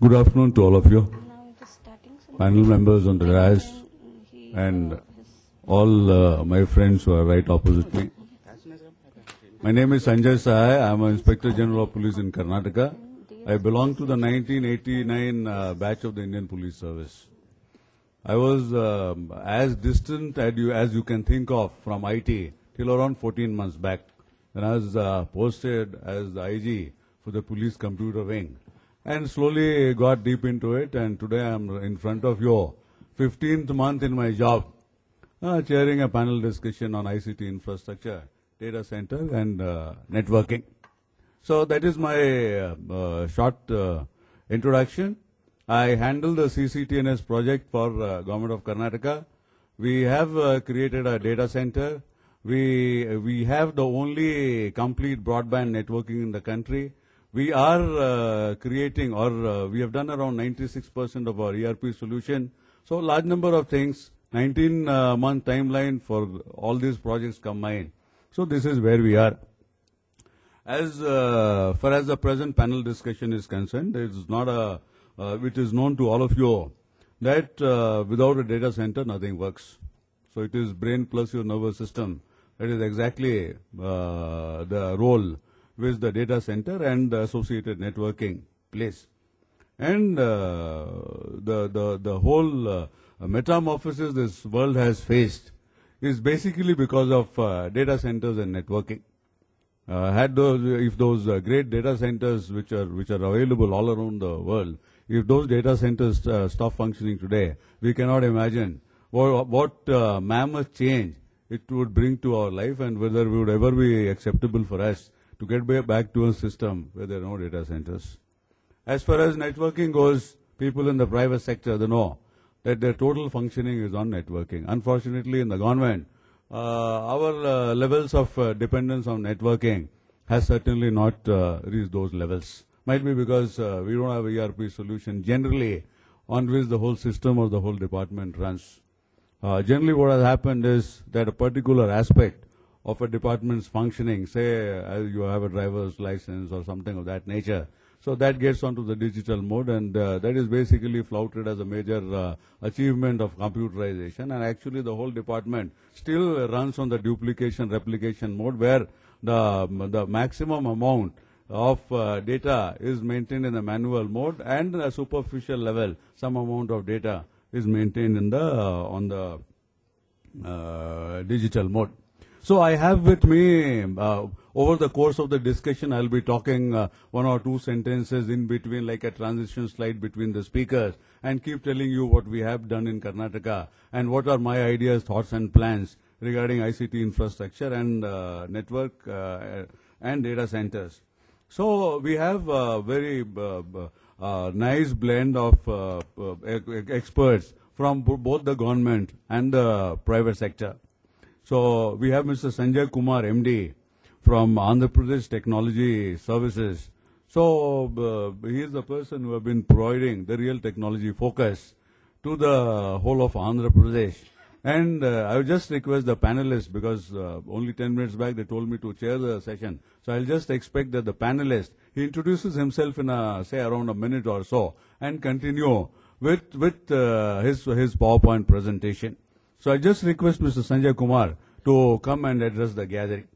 Good afternoon to all of you, panel members on the dais, and all my friends who are right opposite me. My name is Sanjay Sahai. I am an Inspector General of Police in Karnataka. I belong to the 1989 batch of the Indian Police Service. I was as distant as you can think of from IT till around 14 months back, when I was posted as the IG for the police computer wing, and slowly got deep into it, and today I am in front of you, 15th month in my job, chairing a panel discussion on ICT infrastructure, data center and networking. So that is my short introduction. I handle the CCTNS project for Government of Karnataka. We have created a data center. We have the only complete broadband networking in the country. We are creating, or we have done around 96% of our ERP solution. So large number of things, 19-month timeline for all these projects combined. So this is where we are. As far as the present panel discussion is concerned, it is not a, it is known to all of you that without a data center, nothing works. So it is brain plus your nervous system. That is exactly the role which the data center and the associated networking plays. And the whole metamorphosis this world has faced is basically because of data centers and networking. If those great data centers which are available all around the world, if those data centers stop functioning today, we cannot imagine what mammoth change it would bring to our life, and whether it would ever be acceptable for us to get back to a system where there are no data centers. As far as networking goes, people in the private sector, they know that their total functioning is on networking. Unfortunately, in the government, our levels of dependence on networking has certainly not reached those levels. Might be because we don't have a ERP solution generally on which the whole system or the whole department runs. Generally what has happened is that a particular aspect of a department's functioning, say you have a driver's license or something of that nature, so that gets onto the digital mode, and that is basically flouted as a major achievement of computerization, and actually the whole department still runs on the duplication replication mode, where the maximum amount of data is maintained in the manual mode, and a superficial level, some amount of data is maintained in the on the digital mode. So I have with me, over the course of the discussion, I'll be talking one or two sentences in between, like a transition slide between the speakers, and keep telling you what we have done in Karnataka and what are my ideas, thoughts and plans regarding ICT infrastructure and network and data centers. So we have a very nice blend of experts from both the government and the private sector. So we have Mr. Sanjay Kumar, MD, from Andhra Pradesh Technology Services. So he is the person who has been providing the real technology focus to the whole of Andhra Pradesh. And I would just request the panelists, because only 10 minutes back they told me to chair the session. So I'll just expect that the panelist, he introduces himself in say around a minute or so, and continue with his PowerPoint presentation. So I just request Mr. Sanjay Kumar to come and address the gathering.